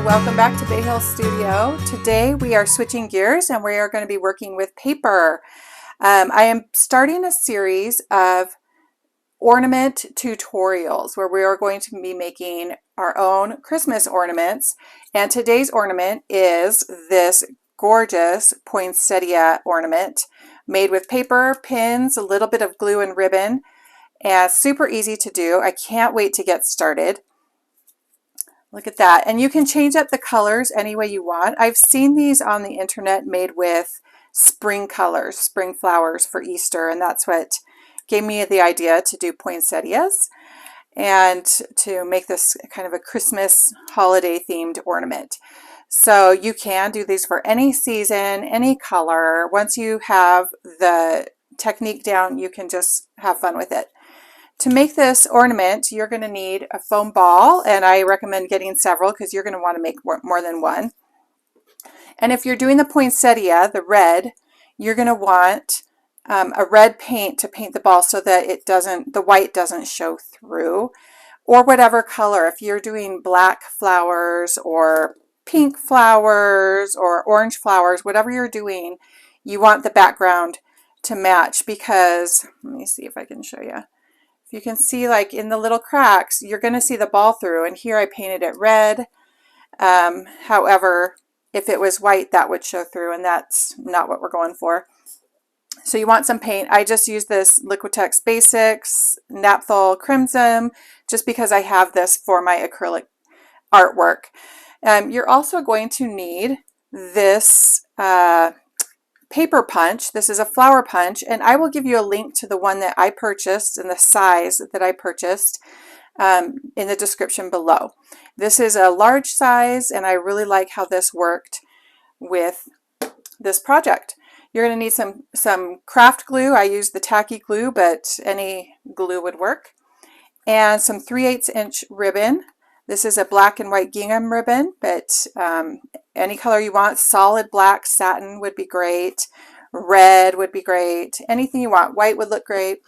welcome back to Bayhill Studio. Today we are switching gears and we are going to be working with paper. I am starting a series of ornament tutorials where we are going to be making our own Christmas ornaments, and today's ornament is this gorgeous poinsettia ornament made with paper, pins, a little bit of glue and ribbon, and super easy to do. I can't wait to get started. Look at that. And you can change up the colors any way you want. I've seen these on the internet made with spring colors, spring flowers for Easter, and that's what gave me the idea to do poinsettias and to make this kind of a Christmas holiday themed ornament. So you can do these for any season, any color. Once you have the technique down, you can just have fun with it. To make this ornament, you're going to need a foam ball, and I recommend getting several because you're going to want to make more than one. And if you're doing the poinsettia, the red, you're going to want a red paint to paint the ball so that the white doesn't show through, or whatever color. If you're doing black flowers or pink flowers or orange flowers, whatever you're doing, you want the background to match, because let me see if I can show you. You can see, like in the little cracks, you're going to see the ball through, and here I painted it red. However, if it was white, that would show through, and that's not what we're going for. So you want some paint. I just use this Liquitex Basics Naphthol Crimson just because I have this for my acrylic artwork. You're also going to need this paper punch. This is a flower punch, and I will give you a link to the one that I purchased and the size that I purchased in the description below. This is a large size, and I really like how this worked with this project. You're going to need some craft glue. I use the tacky glue, but any glue would work. And some 3/8 inch ribbon. This is a black and white gingham ribbon, but any color you want. Solid black satin would be great. Red would be great. Anything you want. White would look great.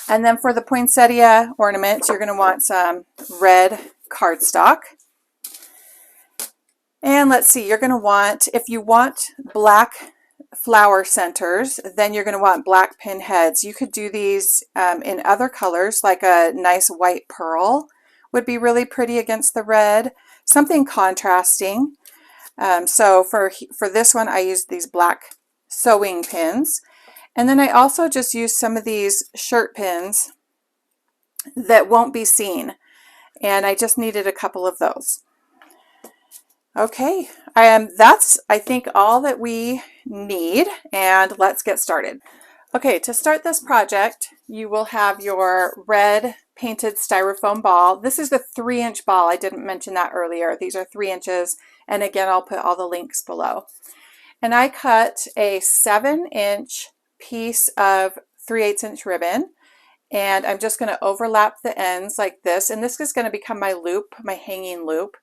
And then for the poinsettia ornament, you're going to want some red cardstock. And let's see, you're going to want, if you want black flower centers, then you're going to want black pin heads. You could do these in other colors, like a nice white pearl would be really pretty against the red, something contrasting. So for this one, I used these black sewing pins. And then I also just used some of these shirt pins that won't be seen. And I just needed a couple of those. Okay, that's, I think, all that we need, and let's get started. Okay, to start this project, you will have your red painted styrofoam ball. This is the 3-inch ball. I didn't mention that earlier. These are 3 inches, and again, I'll put all the links below. And I cut a 7-inch piece of 3/8 inch ribbon, and I'm just going to overlap the ends like this, and this is going to become my loop, my hanging loop.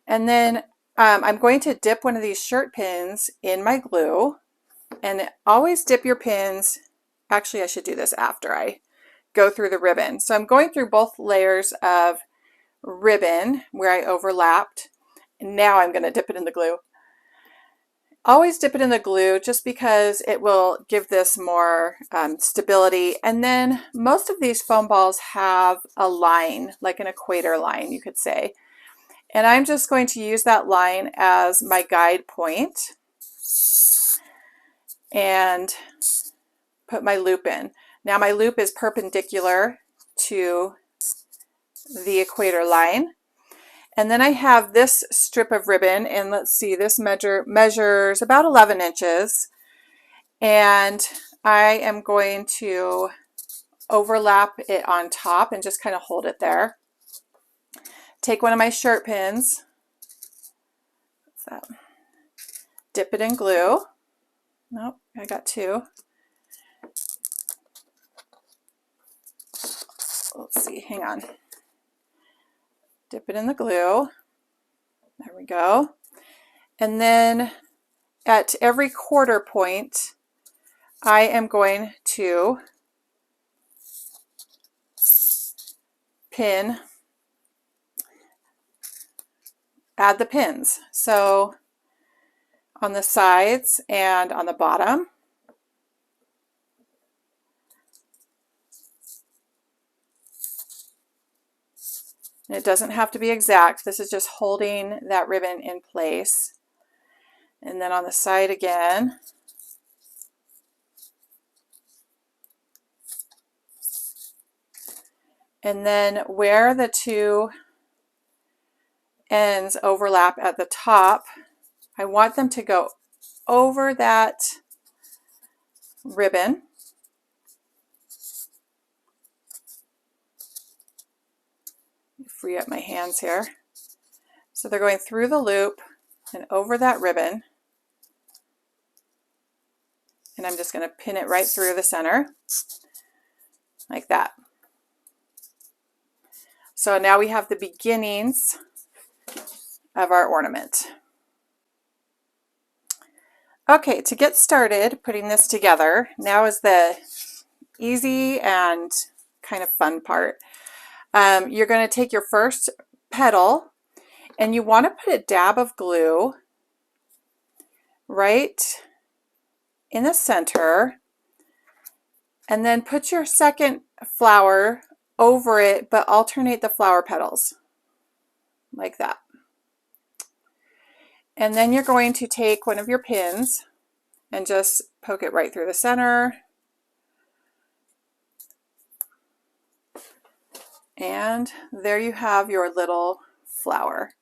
And then I'm going to dip one of these shirt pins in my glue, and always dip your pins. Actually, I should do this after I go through the ribbon. So I'm going through both layers of ribbon where I overlapped, and now I'm going to dip it in the glue. Always dip it in the glue just because it will give this more stability. And then most of these foam balls have a line, like an equator line, you could say. And I'm just going to use that line as my guide point and put my loop in. Now my loop is perpendicular to the equator line. And then I have this strip of ribbon, and let's see, this measures about 11 inches. And I am going to overlap it on top and just kind of hold it there. Take one of my shirt pins, dip it in glue. Nope, I got 2. Let's see, hang on. Dip it in the glue. There we go. And then at every quarter point, I am going to pin add the pins. So on the sides and on the bottom. And it doesn't have to be exact. This is just holding that ribbon in place. And then on the side again. And then where the two ends overlap at the top, I want them to go over that ribbon. Free up my hands here. So they're going through the loop and over that ribbon. And I'm just going to pin it right through the center, like that. So now we have the beginnings of our ornament. Okay, to get started putting this together, now is the easy and kind of fun part. You're going to take your first petal and you want to put a dab of glue right in the center, and then put your second flower over it, but alternate the flower petals like that. And then you're going to take one of your pins and just poke it right through the center. And there you have your little flower.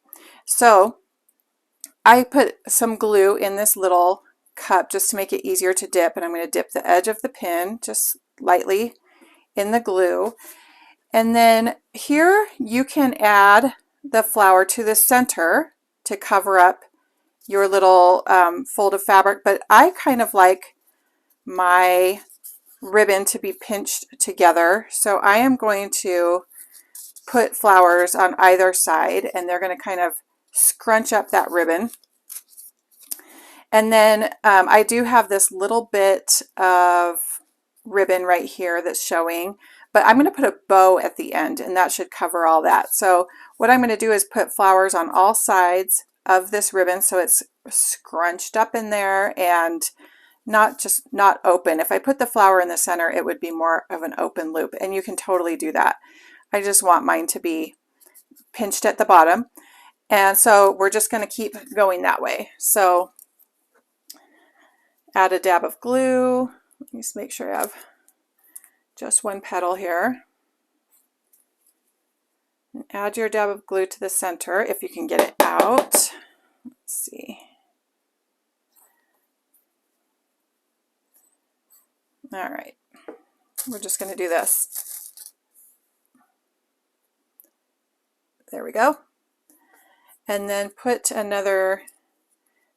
So I put some glue in this little cup just to make it easier to dip, and I'm going to dip the edge of the pin just lightly in the glue. And then here you can add the flower to the center to cover up your little fold of fabric, but I kind of like my ribbon to be pinched together, so I am going to put flowers on either side, and they're going to kind of scrunch up that ribbon. And then I do have this little bit of ribbon right here that's showing, but I'm going to put a bow at the end, and that should cover all that. So what I'm going to do is put flowers on all sides of this ribbon so it's scrunched up in there and not open. If I put the flower in the center, it would be more of an open loop, and you can totally do that. I just want mine to be pinched at the bottom, and so we're just going to keep going that way. So add a dab of glue. Let me just make sure I have just one petal here. And add your dab of glue to the center if you can get it out. Let's see. All right, we're just going to do this. There we go. And then put another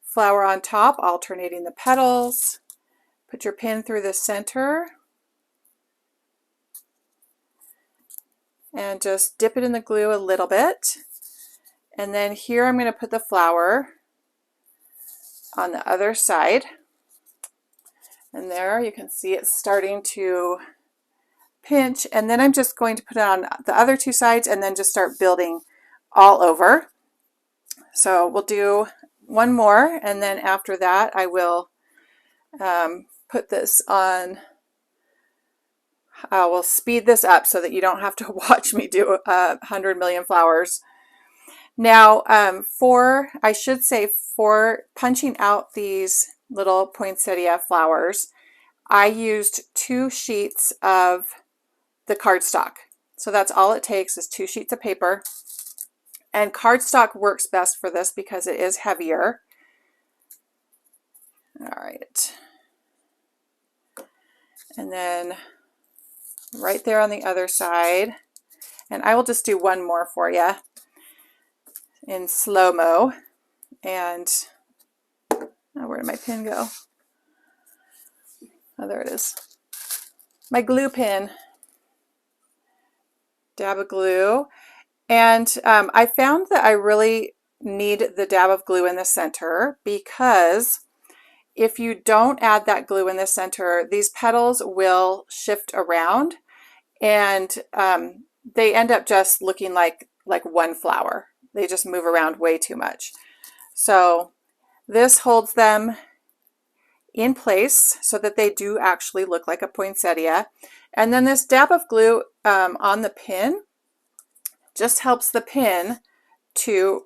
flower on top, alternating the petals. Put your pin through the center and just dip it in the glue a little bit. And then here I'm going to put the flower on the other side. And there you can see it's starting to pinch, and then I'm just going to put it on the other two sides and then just start building all over. So we'll do one more, and then after that I will put this on. I will speed this up so that you don't have to watch me do 100 million flowers. Now I should say for punching out these little poinsettia flowers, I used 2 sheets of the cardstock. So that's all it takes is 2 sheets of paper. And cardstock works best for this because it is heavier. All right. And then right there on the other side. And I will just do one more for you in slow-mo. And oh, where did my pin go? Oh, there it is. My glue pin. Dab of glue. And I found that I really need the dab of glue in the center, because if you don't add that glue in the center, these petals will shift around, and they end up just looking like one flower. They just move around way too much. So this holds them in place so that they do actually look like a poinsettia. And then this dab of glue on the pin just helps the pin to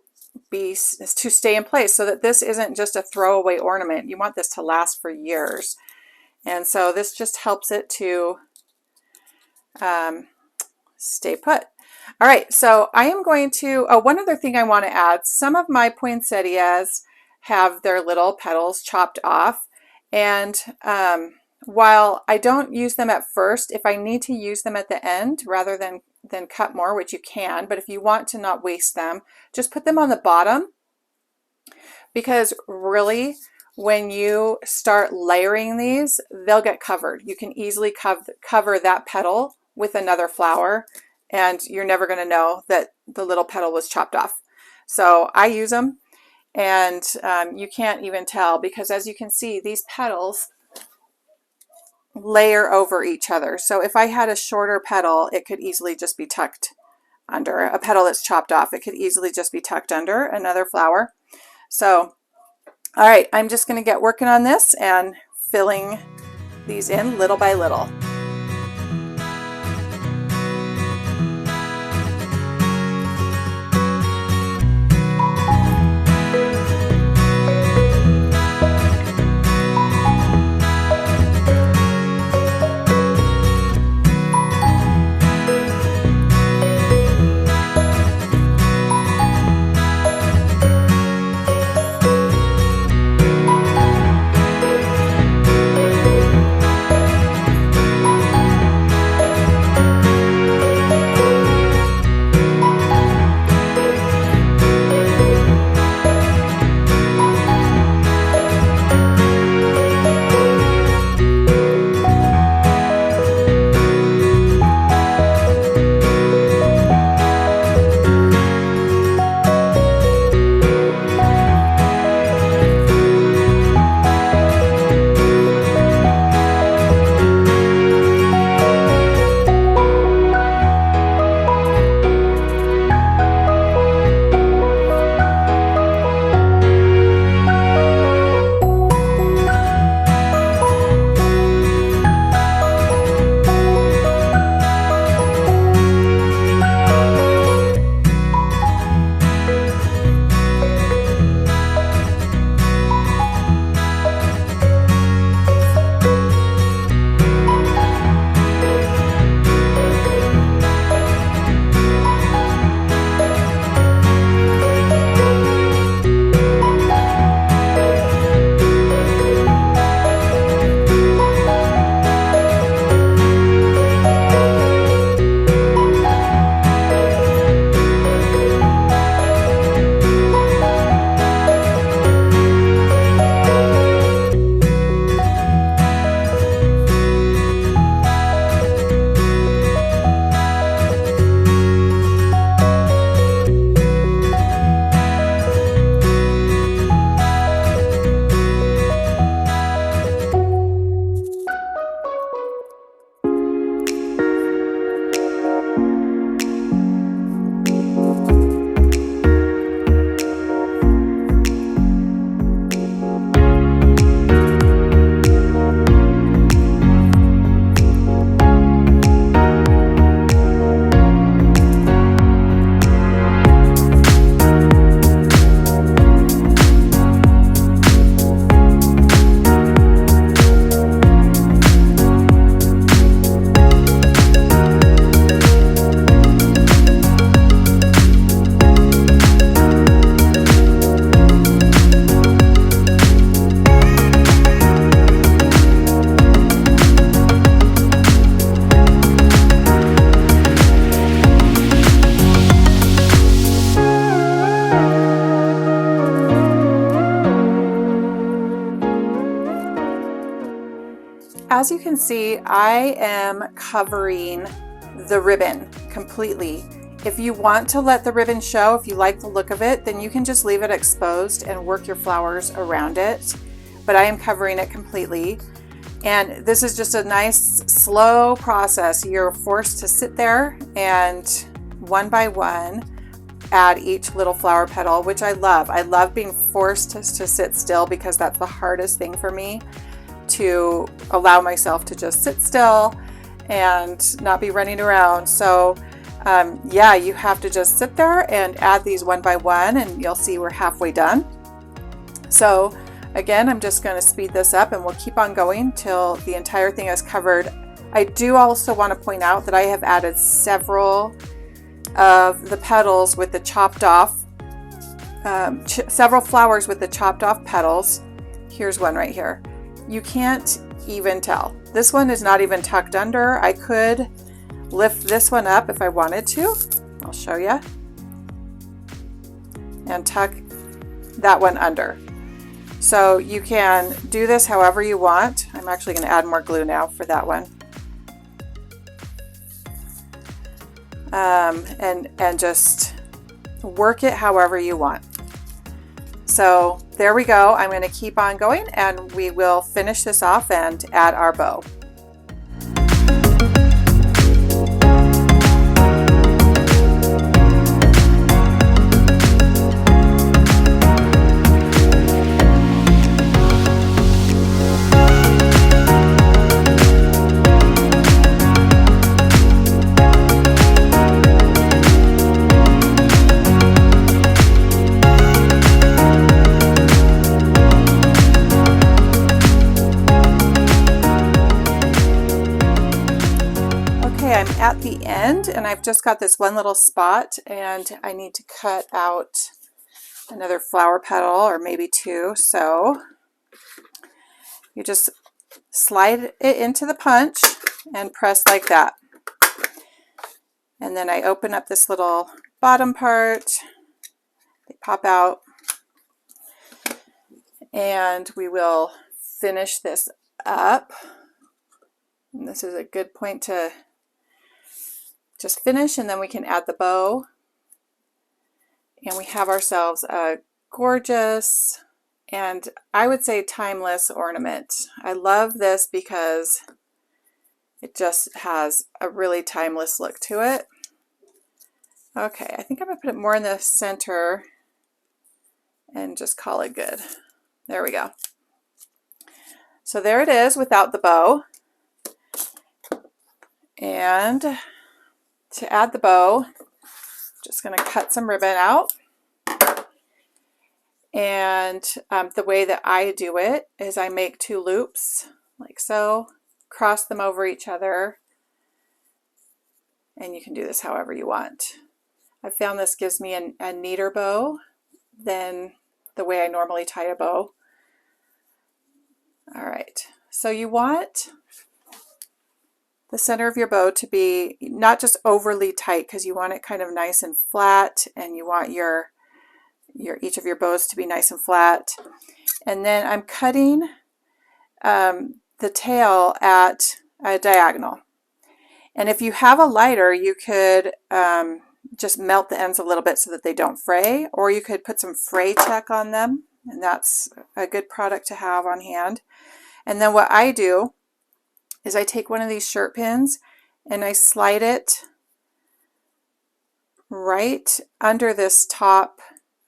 stay in place, so that this isn't just a throwaway ornament. You want this to last for years. And so this just helps it to stay put. All right, so I am going to, one other thing I want to add, some of my poinsettias have their little petals chopped off. And while I don't use them at first, if I need to use them at the end rather than cut more, which you can, but if you want to not waste them, just put them on the bottom, because really when you start layering these, they'll get covered. You can easily cover that petal with another flower, and you're never going to know that the little petal was chopped off. So I use them, and you can't even tell, because as you can see, these petals layer over each other. So if I had a shorter petal, it could easily just be tucked under. A petal that's chopped off, it could easily just be tucked under another flower. So, all right, I'm just going to get working on this and filling these in little by little. As you can see, I am covering the ribbon completely. If you want to let the ribbon show, if you like the look of it, then you can just leave it exposed and work your flowers around it. But I am covering it completely. And this is just a nice, slow process. You're forced to sit there and one by one add each little flower petal, which I love. I love being forced to sit still because that's the hardest thing for me, to allow myself to just sit still and not be running around. So yeah, you have to just sit there and add these one by one, and you'll see we're halfway done. So again, I'm just going to speed this up and we'll keep on going till the entire thing is covered. I do also want to point out that I have added several of the petals with the chopped off, several flowers with the chopped off petals. Here's one right here. You can't even tell. This one is not even tucked under. I could lift this one up if I wanted to. I'll show you. And tuck that one under. So you can do this however you want. I'm actually going to add more glue now for that one. And just work it however you want. So there we go. I'm going to keep on going and we will finish this off and add our bow. I'm at the end and I've just got this one little spot and I need to cut out another flower petal or maybe two. So you just slide it into the punch and press like that. And then I open up this little bottom part. They pop out and we will finish this up. And this is a good point to just finish, and then we can add the bow. And we have ourselves a gorgeous, and I would say timeless ornament. I love this because it just has a really timeless look to it. Okay, I think I'm gonna put it more in the center and just call it good. There we go. So there it is without the bow. And to add the bow, just going to cut some ribbon out. And the way that I do it is I make two loops like so, cross them over each other, and you can do this however you want. I found this gives me a neater bow than the way I normally tie a bow. All right, so you want the center of your bow to be not just overly tight, because you want it kind of nice and flat, and you want each of your bows to be nice and flat. And then I'm cutting the tail at a diagonal. And if you have a lighter, you could just melt the ends a little bit so that they don't fray, or you could put some fray check on them, and that's a good product to have on hand. And then what I do is I take one of these shirt pins and I slide it right under this top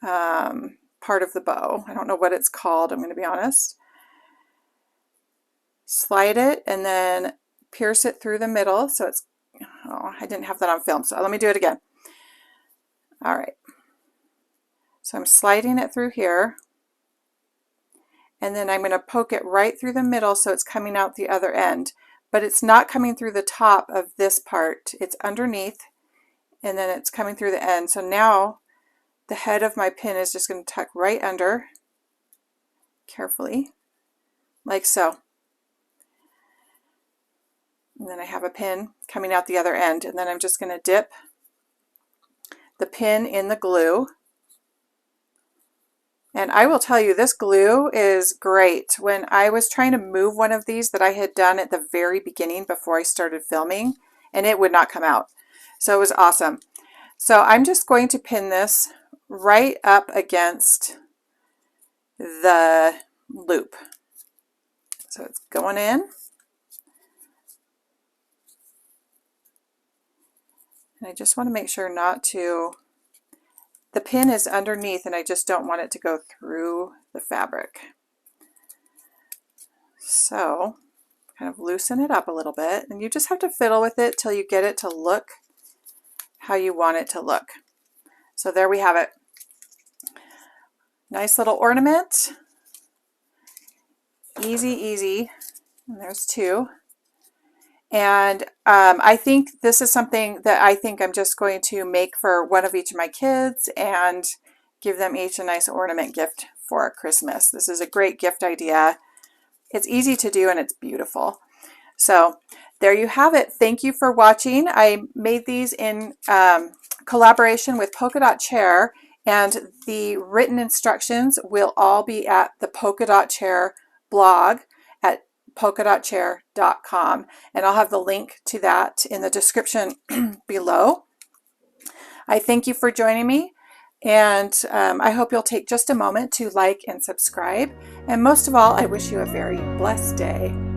part of the bow. I don't know what it's called, I'm going to be honest. Slide it and then pierce it through the middle. So it's, oh, I didn't have that on film, so let me do it again. All right. So I'm sliding it through here. And then I'm going to poke it right through the middle so it's coming out the other end. But it's not coming through the top of this part. It's underneath, and then it's coming through the end. So now the head of my pin is just going to tuck right under, carefully, like so. And then I have a pin coming out the other end, and then I'm just going to dip the pin in the glue. And I will tell you, this glue is great. When I was trying to move one of these that I had done at the very beginning before I started filming, and it would not come out. So it was awesome. So I'm just going to pin this right up against the loop. So it's going in. And I just want to make sure not to the pin is underneath and I just don't want it to go through the fabric. So kind of loosen it up a little bit, and you just have to fiddle with it till you get it to look how you want it to look. So there we have it. Nice little ornament. Easy, easy. And there's two. And I think this is something that I think I'm just going to make for one of each of my kids and give them each a nice ornament gift for Christmas. This is a great gift idea. It's easy to do and it's beautiful. So there you have it. Thank you for watching. I made these in collaboration with Polka Dot Chair, and the written instructions will all be at the Polka Dot Chair blog at polkadotchair.com, and I'll have the link to that in the description below. I thank you for joining me, and I hope you'll take just a moment to like and subscribe, and most of all, I wish you a very blessed day.